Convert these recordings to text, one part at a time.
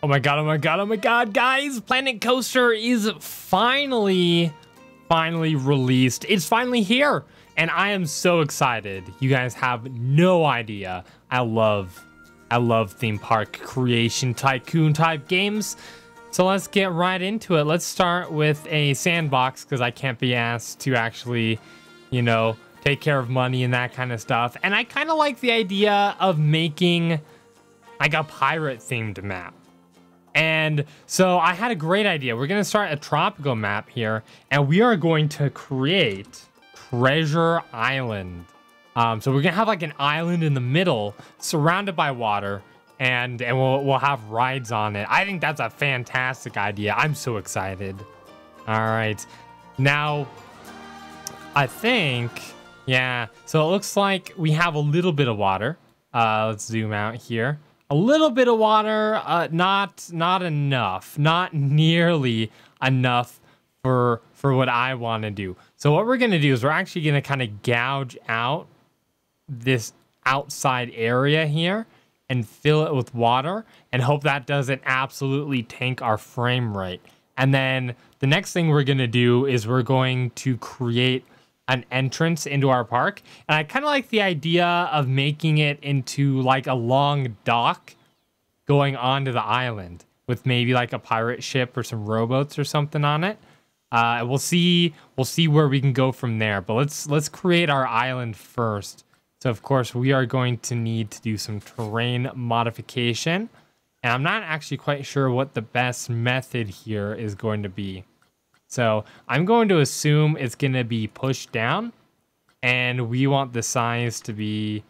Oh my god, oh my god, oh my god, guys! Planet Coaster is finally released. It's finally here, and I am so excited. You guys have no idea. I love theme park creation tycoon type games. So let's get right into it. Let's start with a sandbox because I can't be asked to actually, you know, take care of money and that kind of stuff. And I kind of like the idea of making like a pirate themed map. And so I had a great idea. We're going to start a tropical map here, and we are going to create Treasure Island. So we're going to have like an island in the middle surrounded by water, and we'll have rides on it. I think that's a fantastic idea. I'm so excited. All right. Now, I think, yeah. So it looks like we have a little bit of water. Let's zoom out here. A little bit of water, not enough, not nearly enough for what I want to do. So what we're going to do is we're actually going to kind of gouge out this outside area here and fill it with water and hope that doesn't absolutely tank our frame rate. And then the next thing we're going to do is we're going to create an entrance into our park, and I kind of like the idea of making it into like a long dock going onto the island with maybe like a pirate ship or some rowboats or something on it. We'll see where we can go from there, but let's create our island first. So of course we are going to need to do some terrain modification, and I'm not actually quite sure what the best method here is going to be. So I'm going to assume it's going to be pushed down, and we want the size to be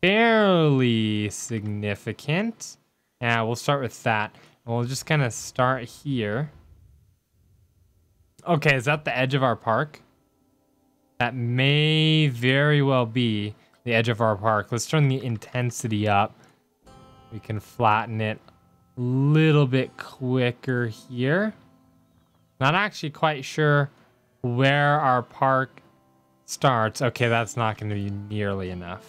fairly significant. Yeah, we'll start with that. And we'll just kind of start here. Okay, is that the edge of our park? That may very well be the edge of our park. Let's turn the intensity up. We can flatten it a little bit quicker here. Not actually quite sure where our park starts. Okay, that's not going to be nearly enough.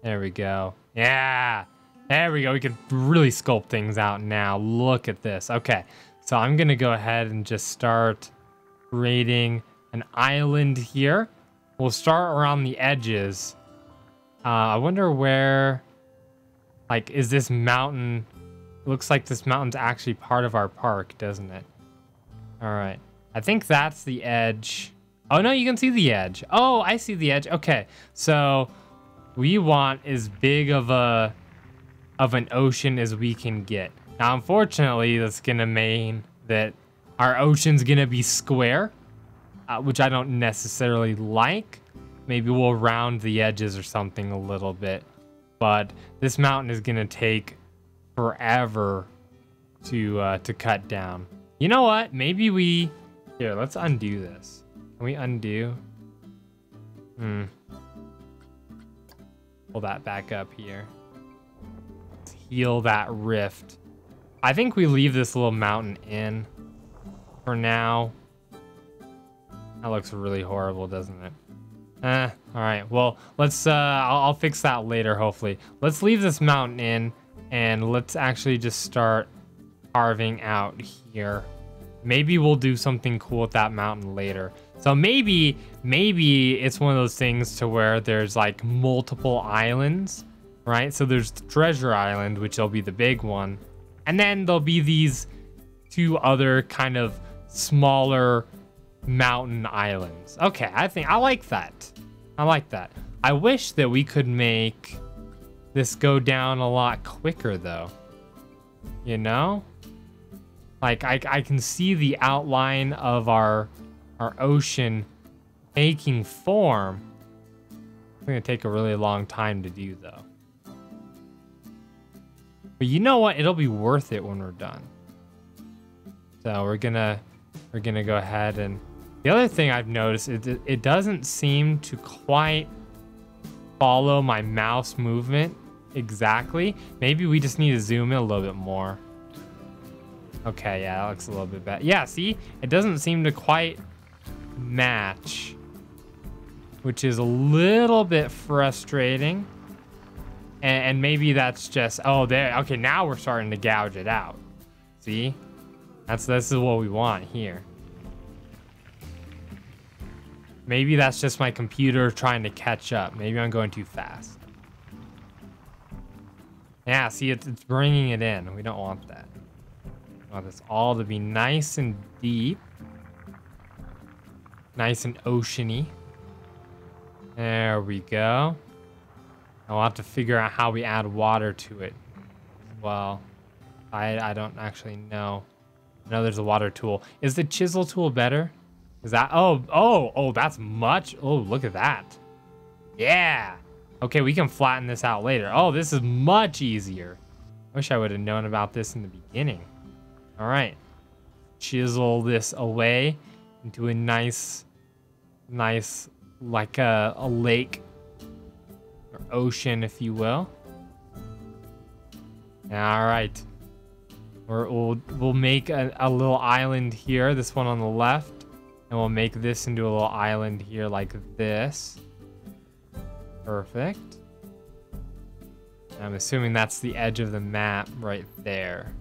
There we go. Yeah, there we go. We can really sculpt things out now. Look at this. Okay, so I'm going to go ahead and just start creating an island here. We'll start around the edges. I wonder where, like, is this mountain? It looks like this mountain's actually part of our park, doesn't it? All right, I think that's the edge. Oh no, you can see the edge. Oh, I see the edge. Okay, so we want as big of an ocean as we can get. Now, unfortunately, that's gonna mean that our ocean's gonna be square, which I don't necessarily like. Maybe we'll round the edges or something a little bit, but this mountain is gonna take forever to cut down. You know what? Maybe here, let's undo this. Can we undo? Pull that back up here. Let's heal that rift. I think we leave this little mountain in for now. That looks really horrible, doesn't it? All right, well, let's, I'll fix that later, hopefully. Let's leave this mountain in, and let's actually just start carving out here. Maybe we'll do something cool with that mountain later. So maybe it's one of those things to where there's like multiple islands, right? So there's the Treasure Island, which will be the big one, and then there'll be these two other kind of smaller mountain islands. Okay, I like that. I like that. I wish that we could make this go down a lot quicker though. You know? Like, I can see the outline of our ocean taking form. It's gonna take a really long time to do though. But you know what? It'll be worth it when we're done. So we're gonna go ahead, and the other thing I've noticed is it doesn't seem to quite follow my mouse movement exactly. Maybe we just need to zoom in a little bit more. Okay, yeah, that looks a little bit better. Yeah, see? It doesn't seem to quite match, which is a little bit frustrating. And maybe that's just, oh, there. Okay, now we're starting to gouge it out. See? This is what we want here. Maybe that's just my computer trying to catch up. Maybe I'm going too fast. Yeah, see, it's bringing it in. We don't want that. We want this all to be nice and deep. Nice and oceany. There we go. I'll have to figure out how we add water to it. Well, I don't actually know. I know there's a water tool. Is the chisel tool better? Is that, oh, that's much, oh, look at that. Yeah. Okay, we can flatten this out later. Oh, this is much easier. Wish I would have known about this in the beginning. All right. Chisel this away into a nice, like a lake or ocean, if you will. All right. We'll make a little island here, this one on the left. And we'll make this into a little island here like this. Perfect. I'm assuming that's the edge of the map right there.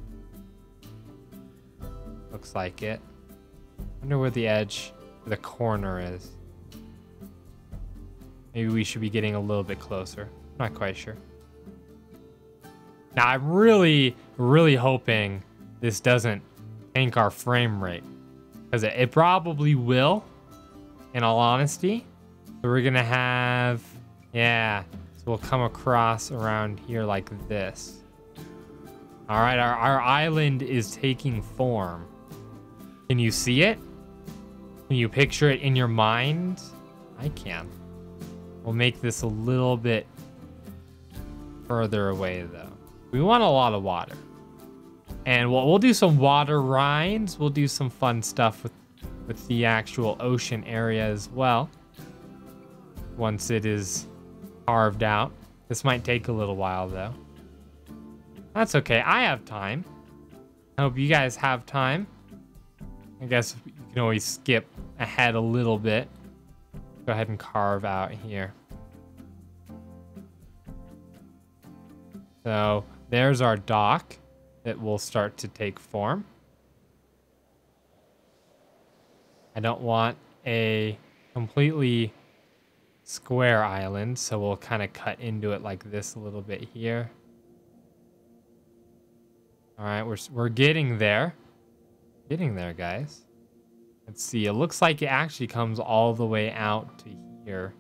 Looks like it. Wonder where the edge, the corner is. Maybe we should be getting a little bit closer. Not quite sure. Now, I'm really hoping this doesn't tank our frame rate. Because it probably will, in all honesty. So we're going to have, yeah. So we'll come across around here like this. All right, our island is taking form. Can you see it? Can you picture it in your mind? I can. We'll make this a little bit further away, though. We want a lot of water. And we'll do some water rides. We'll do some fun stuff with the actual ocean area as well. Once it is carved out. This might take a little while, though. That's okay. I have time. I hope you guys have time. I guess you can always skip ahead a little bit. Go ahead and carve out here. So there's our dock. It will start to take form. I don't want a completely square island, so we'll kind of cut into it like this a little bit here. All right, we're getting there. Getting there, guys. Let's see. It looks like it actually comes all the way out to here.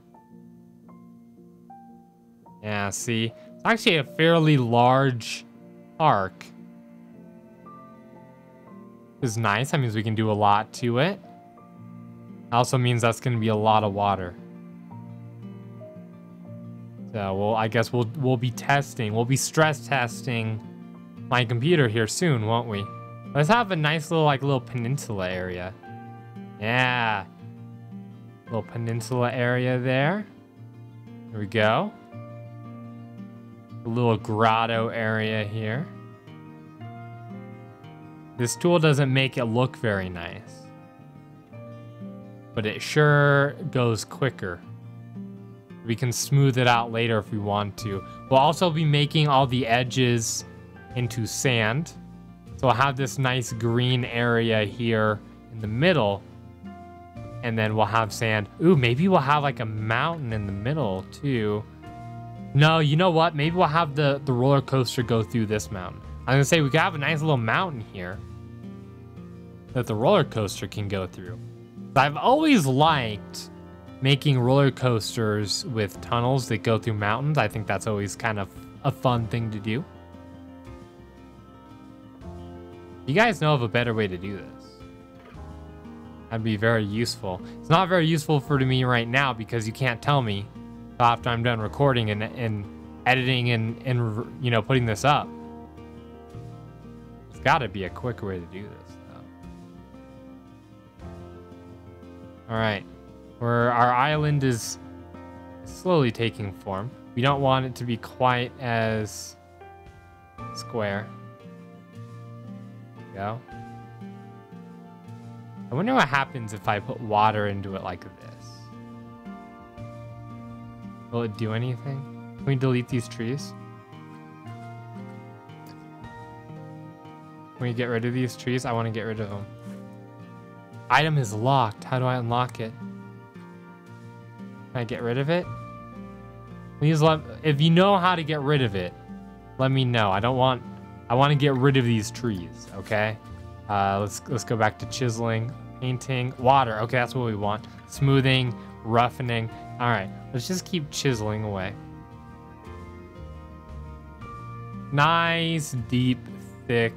Yeah, see? It's actually a fairly large park. Is nice. That means we can do a lot to it. Also means that's going to be a lot of water. So, well, I guess we'll be testing. We'll be stress testing my computer here soon, won't we? Let's have a nice little peninsula area. Yeah. Little peninsula area there. There we go. A little grotto area here. This tool doesn't make it look very nice, but it sure goes quicker. We can smooth it out later if we want to. We'll also be making all the edges into sand. So we'll have this nice green area here in the middle, and then we'll have sand. Ooh, maybe we'll have like a mountain in the middle too. No, you know what? Maybe we'll have the roller coaster go through this mountain. I was gonna say we could have a nice little mountain here that the roller coaster can go through. I've always liked making roller coasters with tunnels that go through mountains. I think that's always kind of a fun thing to do. You guys know of a better way to do this? That'd be very useful. It's not very useful for me right now because you can't tell me after I'm done recording and editing and you know, putting this up. There's got to be a quicker way to do this. All right, our island is slowly taking form. We don't want it to be quite as square. There we go. I wonder what happens if I put water into it like this. Will it do anything? Can we delete these trees? Can we get rid of these trees? I want to get rid of them. Item is locked. How do I unlock it? Can I get rid of it? Please if you know how to get rid of it, let me know. I want to get rid of these trees, okay? Let's go back to chiseling, painting, water. Okay, that's what we want. Smoothing, roughening. All right, let's just keep chiseling away. Nice, deep, thick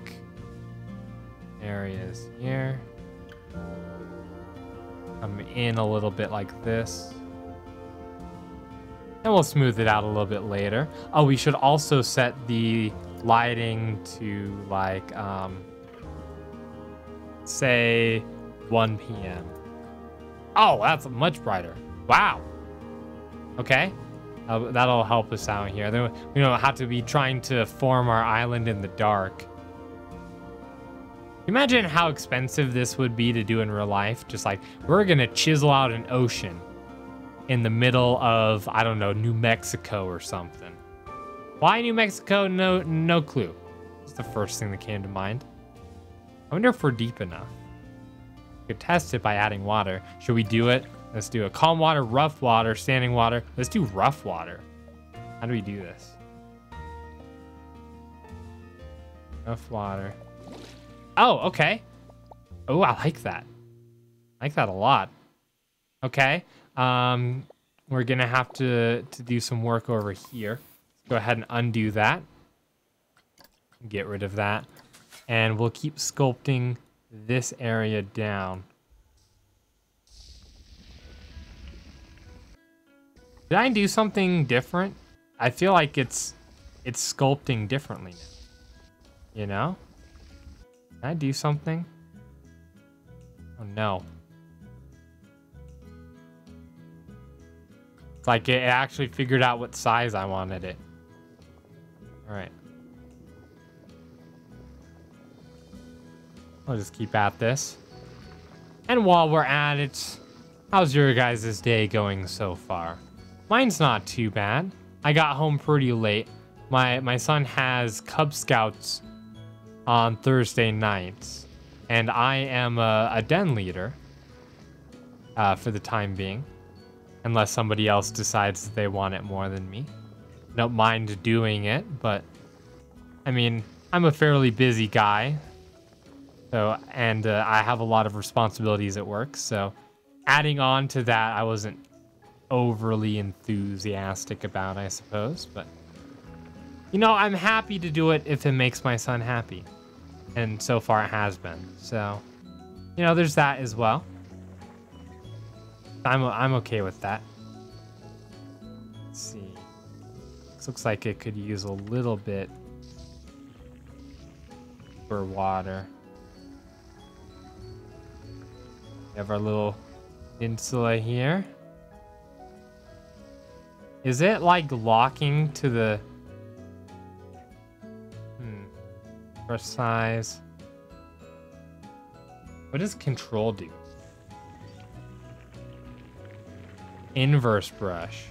areas here. Come in a little bit like this. And we'll smooth it out a little bit later. Oh, we should also set the lighting to like, say 1 p.m. Oh, that's much brighter. Wow. Okay. That'll help us out here. Then we don't have to be trying to form our island in the dark. Imagine how expensive this would be to do in real life. Just like, we're gonna chisel out an ocean in the middle of, I don't know, New Mexico or something. Why New Mexico? No clue. It's the first thing that came to mind. I wonder if we're deep enough. We could test it by adding water. Should we do it? Let's do it. Calm water, rough water, standing water. Let's do rough water. How do we do this? Rough water. Oh, okay. Oh, I like that. I like that a lot. Okay. We're gonna have to do some work over here. Let's go ahead and undo that. Get rid of that. And we'll keep sculpting this area down. Did I do something different? I feel like it's sculpting differently now. You know? Did I do something? Oh no. It's like it actually figured out what size I wanted it. Alright. I'll just keep at this. And while we're at it, how's your guys' day going so far? Mine's not too bad. I got home pretty late. My son has Cub Scouts on Thursday nights, and I am a den leader for the time being, unless somebody else decides they want it more than me. Don't mind doing it, but I mean, I'm a fairly busy guy, so and I have a lot of responsibilities at work, so adding on to that, I wasn't overly enthusiastic about, I suppose, but you know, I'm happy to do it if it makes my son happy, and so far it has been. So, you know, there's that as well. I'm okay with that. Let's see. This looks like it could use a little bit for water. We have our little insula here. Is it like locking to the brush size? What does control do? Inverse brush.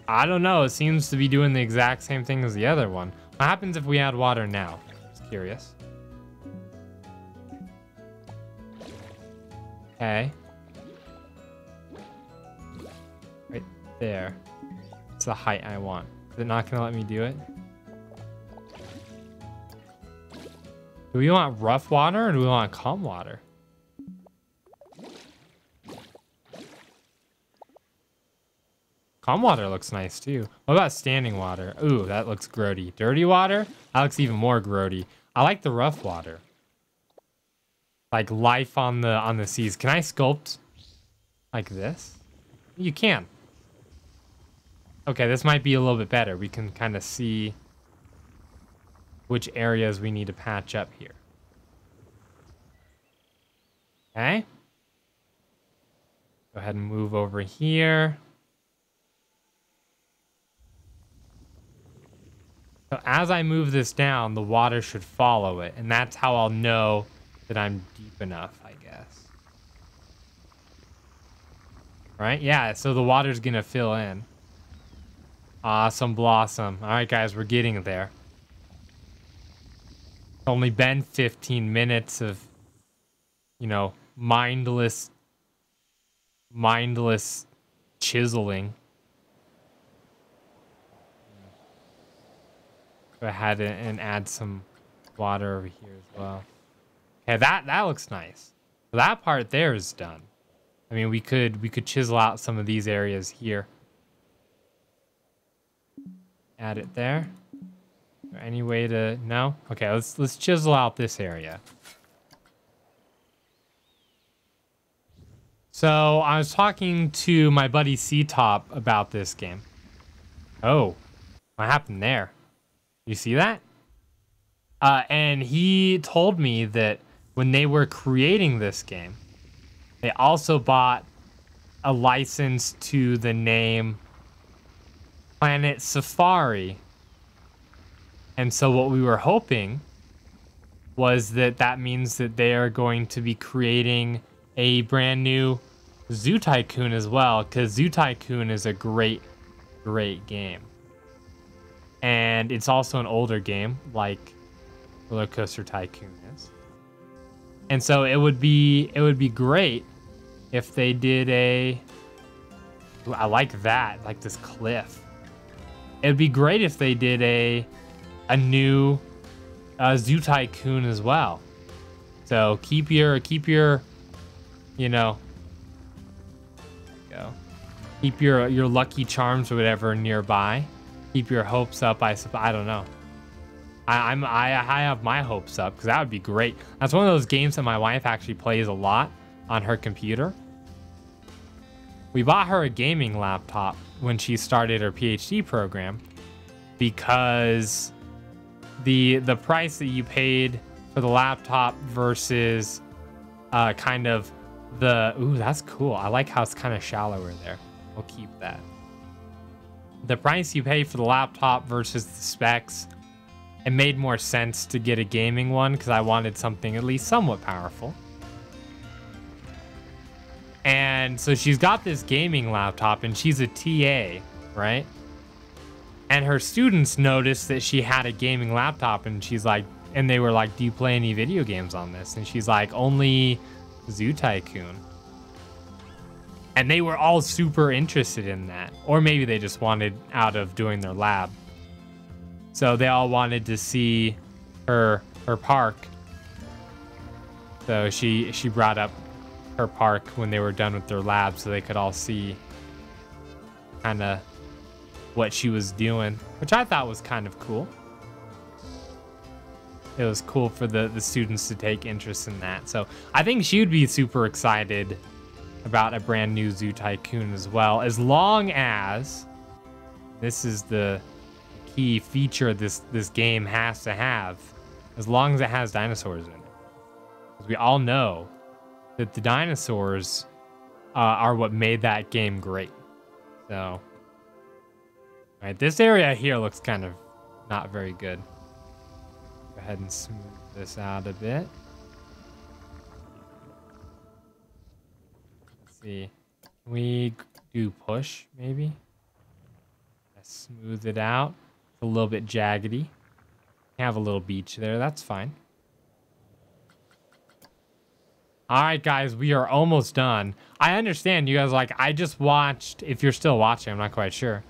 I don't know. It seems to be doing the exact same thing as the other one. What happens if we add water now? Just curious. Okay. Right there. It's the height I want. Is it not gonna let me do it? Do we want rough water or do we want calm water? Calm water looks nice too. What about standing water? Ooh, that looks grody. Dirty water? That looks even more grody. I like the rough water. Like life on the seas. Can I sculpt like this? You can. Okay, this might be a little bit better. We can kind of see which areas we need to patch up here. Okay. Go ahead and move over here. So as I move this down, the water should follow it, and that's how I'll know that I'm deep enough, I guess. Right? Yeah, so the water's gonna fill in. Awesome blossom. All right, guys, we're getting there. only been 15 minutes of, you know, mindless chiseling. Go ahead and add some water over here as well. Okay, that looks nice. So that part there is done. I mean, we could chisel out some of these areas here. Add it there. Is there any way to no? Okay, let's chisel out this area. So I was talking to my buddy C-Top about this game. Oh, what happened there? You see that? And he told me that when they were creating this game, they also bought a license to the name Planet Safari. And so what we were hoping was that means that they are going to be creating a brand new Zoo Tycoon as well, because Zoo Tycoon is a great game. And it's also an older game, like Roller Coaster Tycoon is. And so it would be great if they did a... Ooh, I like that, like this cliff. It'd be great if they did a new Zoo Tycoon as well. So keep your you know, keep your Lucky Charms or whatever nearby. Keep your hopes up. I don't know. I have my hopes up because that would be great. That's one of those games that my wife actually plays a lot on her computer. We bought her a gaming laptop when she started her PhD program because the price that you paid for the laptop versus kind of the... Ooh, that's cool. I like how it's kind of shallower there. We'll keep that. The price you pay for the laptop versus the specs, it made more sense to get a gaming one because I wanted something at least somewhat powerful. And so she's got this gaming laptop and she's a TA, right? And her students noticed that she had a gaming laptop and she's like, and they were like, do you play any video games on this? And she's like, only Zoo Tycoon. And they were all super interested in that. Or maybe they just wanted out of doing their lab. So they all wanted to see her park. So she brought up her park when they were done with their lab so they could all see kind of what she was doing, which I thought was kind of cool. It was cool for the students to take interest in that. So I think she would be super excited about a brand new Zoo Tycoon as well, as long as this is the key feature this game has to have, as long as it has dinosaurs in it. Because we all know that the dinosaurs are what made that game great. So, all right, this area here looks kind of not very good. Go ahead and smooth this out a bit. Let's see. Can we do push, maybe? Let's smooth it out. It's a little bit jaggedy. Have a little beach there. That's fine. All right, guys, we are almost done. I understand you guys like, I just watched, if you're still watching, I'm not quite sure.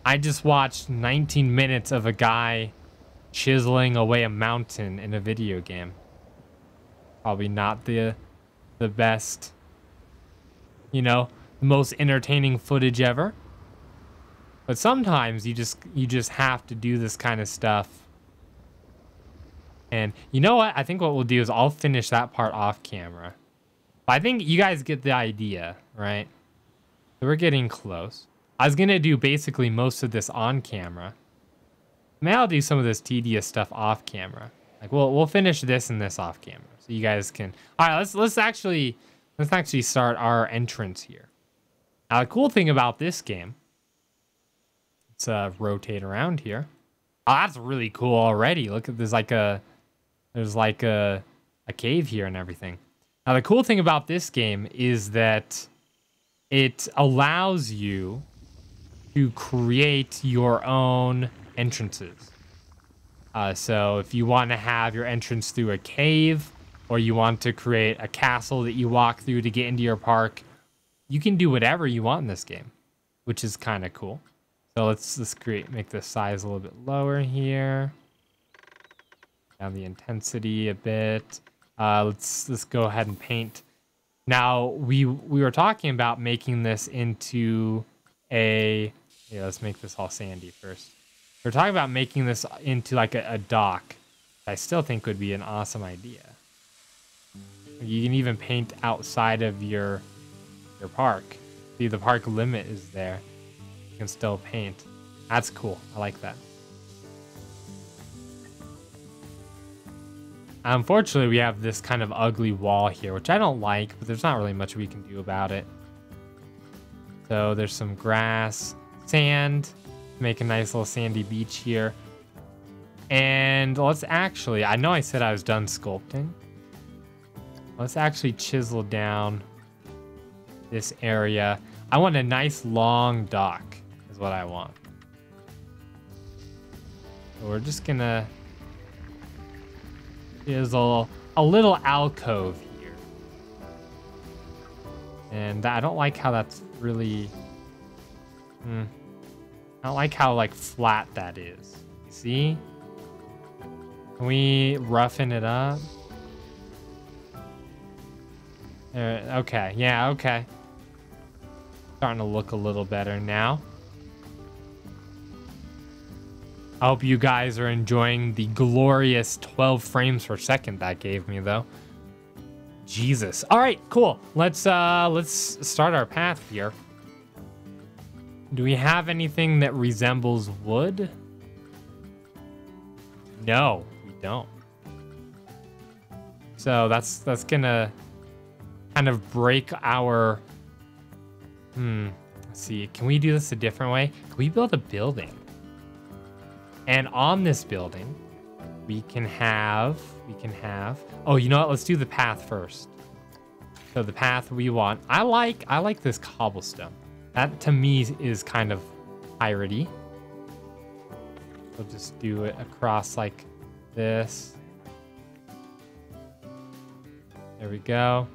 I just watched 19 minutes of a guy chiseling away a mountain in a video game. Probably not the best, you know, the most entertaining footage ever. But sometimes you just have to do this kind of stuff. And you know what? I think what we'll do is I'll finish that part off camera. But I think you guys get the idea, right? So we're getting close. I was going to do basically most of this on camera. Maybe I'll do some of this tedious stuff off camera. Like we'll finish this and this off camera. So you guys can... All right, let's actually start our entrance here. Now the cool thing about this game, let's rotate around here. Oh, that's really cool already. Look at there's like a cave here and everything. Now the cool thing about this game is that it allows you to create your own entrances. So if you want to have your entrance through a cave, or you want to create a castle that you walk through to get into your park, you can do whatever you want in this game, which is kind of cool. So let's make the size a little bit lower here. Down the intensity a bit. Let's go ahead and paint. Now we were talking about making this into a. Yeah, let's make this all sandy first. We're talking about making this into like a dock. I still think would be an awesome idea. You can even paint outside of your park. See, the park limit is there. You can still paint. That's cool. I like that. Unfortunately, we have this kind of ugly wall here, which I don't like, but there's not really much we can do about it. So there's some grass, sand, make a nice little sandy beach here. And let's actually, I know I said I was done sculpting. Let's actually chisel down this area. I want a nice long dock is what I want. So we're just gonna chisel a little alcove here. And I don't like how that's really, I don't like how like flat that is. You see? Can we roughen it up? Okay, yeah, okay. Starting to look a little better now. I hope you guys are enjoying the glorious 12 frames per second that gave me, though. Jesus. All right, cool. Let's start our path here. Do we have anything that resembles wood? No, we don't. So that's gonna kind of break our. Let's see. Can we do this a different way? Can we build a building? And on this building, we can have. Oh, you know what? Let's do the path first. So the path we want. I like this cobblestone. That to me is kind of piratey. We'll just do it across like this. There we go.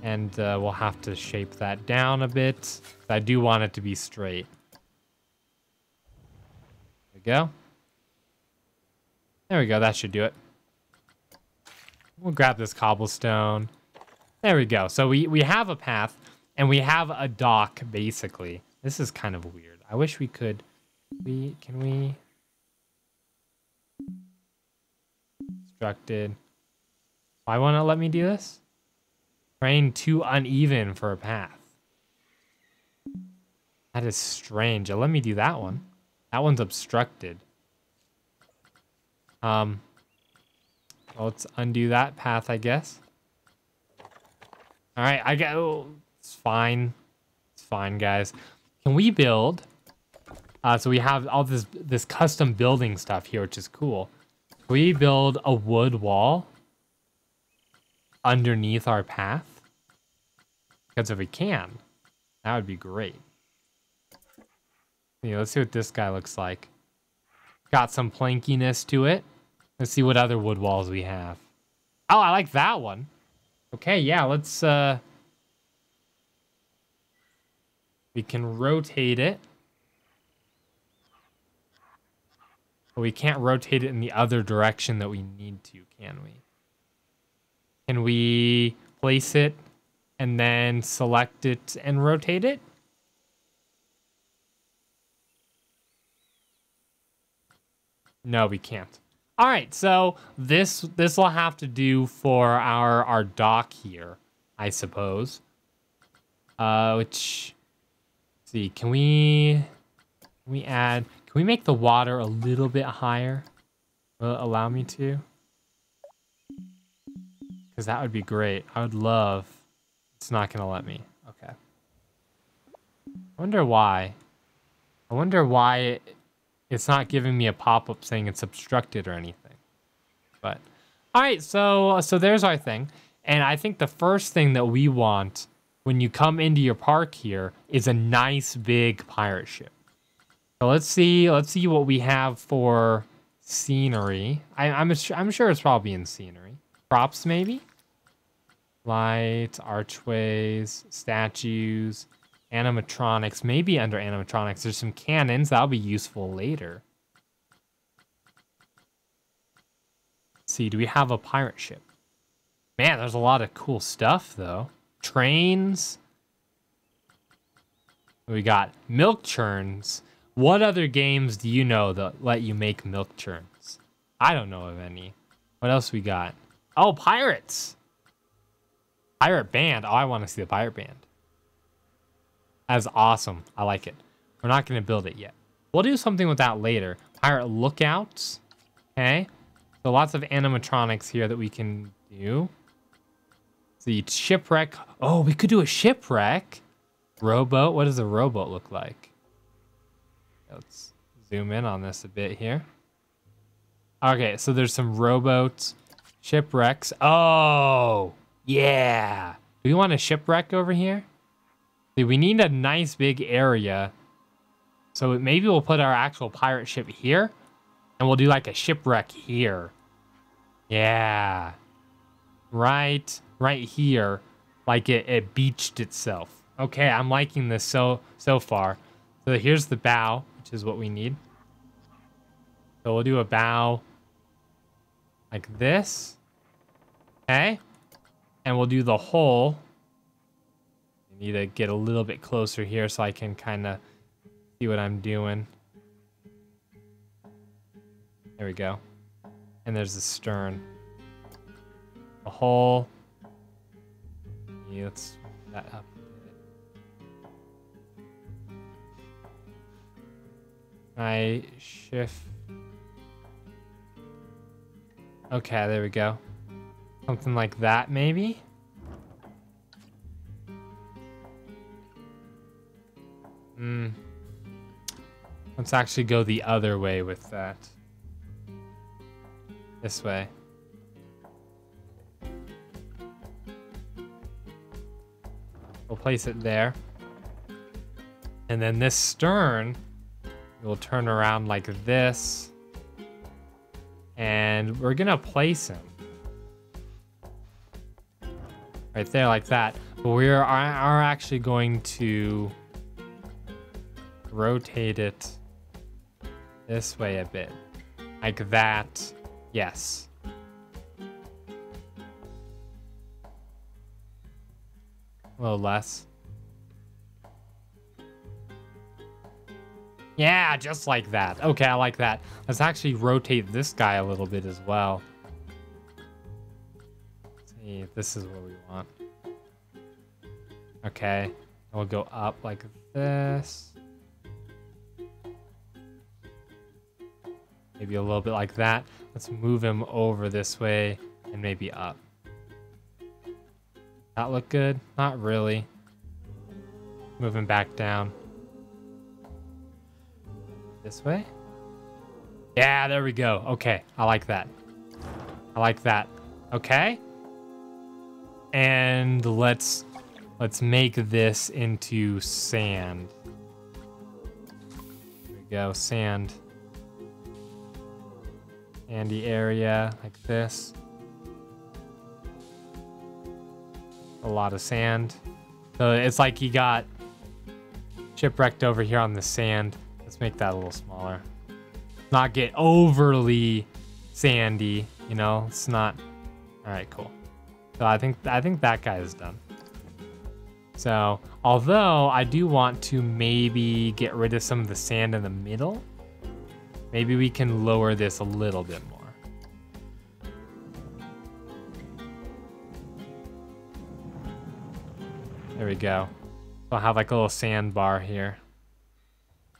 And we'll have to shape that down a bit. I do want it to be straight. There we go. There we go. That should do it. We'll grab this cobblestone. There we go. So we have a path and we have a dock, basically. This is kind of weird. I wish we could. Can we? Constructed. Why won't it let me do this? Terrain too uneven for a path. That is strange. Let me do that one. That one's obstructed. Well, let's undo that path, I guess. All right, it's fine. It's fine, guys. Can we build? So we have all this custom building stuff here, which is cool. Can we build a wood wall underneath our path? Because if we can, that would be great. Yeah, let's see what this guy looks like. Got some plankiness to it. Let's see what other wood walls we have. Oh, I like that one. Okay, yeah, let's we can rotate it. But we can't rotate it in the other direction that we need to, can we? Can we place it and then select it and rotate it? No, we can't. All right, so this will have to do for our dock here, I suppose. Which, let's see, can we make the water a little bit higher? Will it allow me to? Because that would be great. I would love. It's not gonna let me. Okay. I wonder why. I wonder why it's not giving me a pop-up saying it's obstructed or anything. But all right, so there's our thing. And I think the first thing that we want when you come into your park here is a nice big pirate ship. So let's see what we have for scenery. I'm sure it's probably in scenery. Props, maybe? Lights, archways, statues, animatronics. Maybe under animatronics, there's some cannons. That'll be useful later. Let's see, do we have a pirate ship? Man, there's a lot of cool stuff, though. Trains. We got milk churns. What other games do you know that let you make milk churns? I don't know of any. What else we got? Oh, pirates. Pirate band. Oh, I want to see the pirate band. That's awesome. I like it. We're not going to build it yet. We'll do something with that later. Pirate lookouts. Okay. So lots of animatronics here that we can do. The shipwreck. Oh, we could do a shipwreck. Rowboat. What does a rowboat look like? Let's zoom in on this a bit here. Okay, so there's some rowboats, shipwrecks. Oh, yeah. Do we want a shipwreck over here? See, we need a nice big area. So maybe we'll put our actual pirate ship here, and we'll do like a shipwreck here. Yeah. Right here, like it beached itself. Okay, I'm liking this so far. So here's the bow, which is what we need. So we'll do a bow like this. Okay. And we'll do the hull. I need to get a little bit closer here so I can kind of see what I'm doing. There we go. And there's the stern. The hull. Yeah, let's move that up. I shift. Okay, there we go. Something like that, maybe? Let's actually go the other way with that. This way. We'll place it there. And then this stern, we'll turn around like this. And we're gonna place him right there like that. But we are actually going to rotate it this way a bit. Like that. Yes. A little less. Yeah, just like that. Okay, I like that. Let's actually rotate this guy a little bit as well. Let's see, this is what we want. Okay, we'll go up like this. Maybe a little bit like that. Let's move him over this way and maybe up. That look good? Not really. Move him back down. This way? Yeah, there we go. Okay, I like that. I like that. Okay. And let's make this into sand. There we go, sand. Sandy area like this. A lot of sand. So it's like he got shipwrecked over here on the sand. Let's make that a little smaller. Not get overly sandy, you know. It's not. All right, cool. So I think that guy is done. So although I do want to maybe get rid of some of the sand in the middle, maybe we can lower this a little bit more. There we go. So I'll have like a little sandbar here.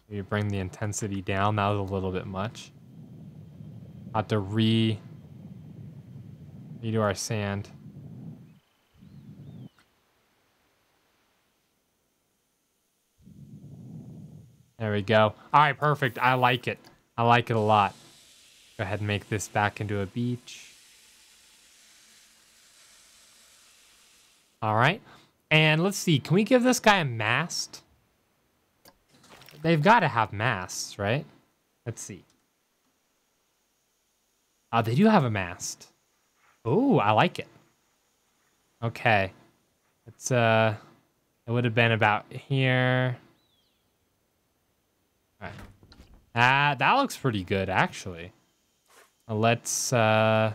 You bring the intensity down. That was a little bit much. I'll have to redo our sand. There we go. All right, perfect. I like it. I like it a lot. Go ahead and make this back into a beach. All right. And let's see. Can we give this guy a mast? They've got to have masts, right? Let's see. They do have a mast. Oh, I like it. Okay. It's, it would have been about here. All right. That looks pretty good, actually. Let's see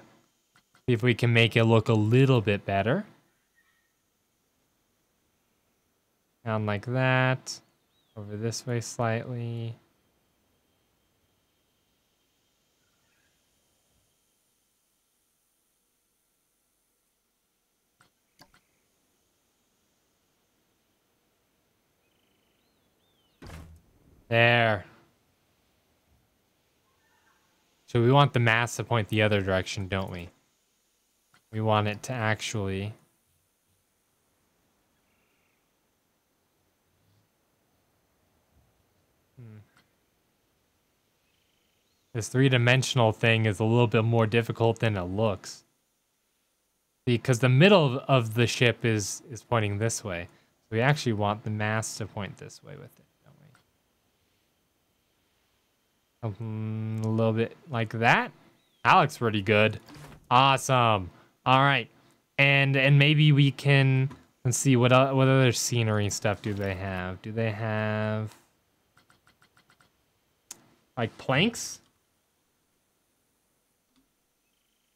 if we can make it look a little bit better. Down like that. Over this way slightly. There. So we want the mast to point the other direction, don't we? We want it to actually... This three-dimensional thing is a little bit more difficult than it looks. Because the middle of the ship is pointing this way. So we actually want the mast to point this way with it, don't we? A little bit like that. That looks pretty good. Awesome. All right. And maybe we can... Let's see, what other scenery stuff do they have? Do they have... like planks?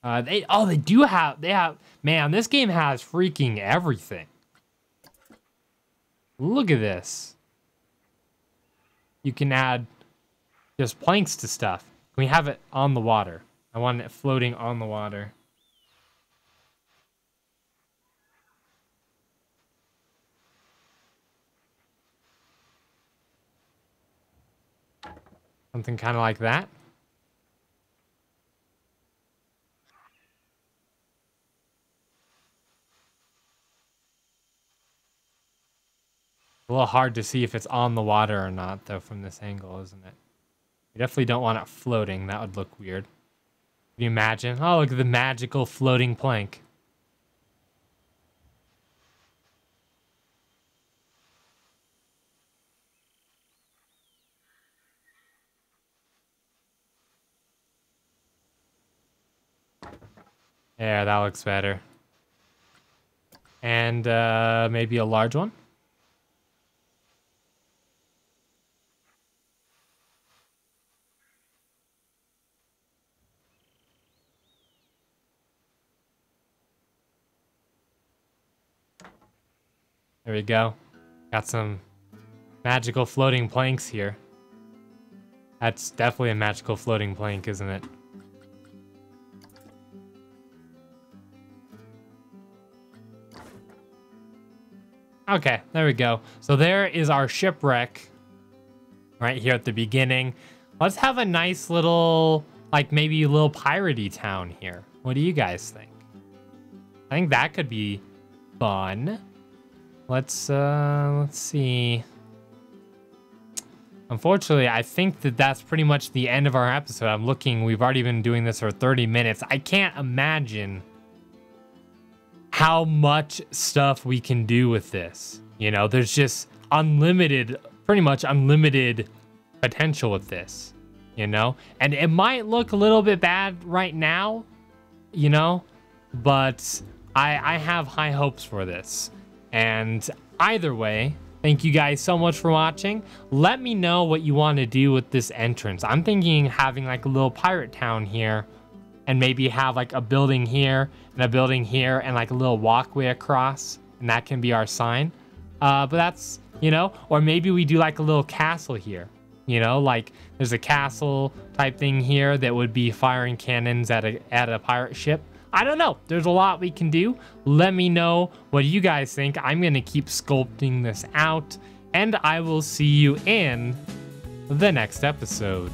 They have, man, this game has freaking everything. Look at this. You can add just planks to stuff. Can we have it on the water? I want it floating on the water. Something kind of like that. A little hard to see if it's on the water or not, though, from this angle, isn't it? We definitely don't want it floating. That would look weird. Can you imagine? Oh, look at the magical floating plank. Yeah, that looks better. And maybe a large one? There we go. Got some magical floating planks here. That's definitely a magical floating plank, isn't it? Okay, there we go. So there is our shipwreck right here at the beginning. Let's have a nice little, like maybe a little piratey town here. What do you guys think? I think that could be fun. Let's see. Unfortunately, I think that's pretty much the end of our episode. I'm looking, we've already been doing this for 30 minutes. I can't imagine how much stuff we can do with this. You know, there's just unlimited, pretty much unlimited potential with this, you know? And it might look a little bit bad right now, you know, but I have high hopes for this. And either way, thank you guys so much for watching. Let me know what you want to do with this entrance. I'm thinking having like a little pirate town here and maybe have like a building here and a building here and like a little walkway across, and that can be our sign. But that's, you know, or maybe we do like a little castle here, you know, like there's a castle type thing here that would be firing cannons at a pirate ship. I don't know. There's a lot we can do. Let me know what you guys think. I'm going to keep sculpting this out, and I will see you in the next episode.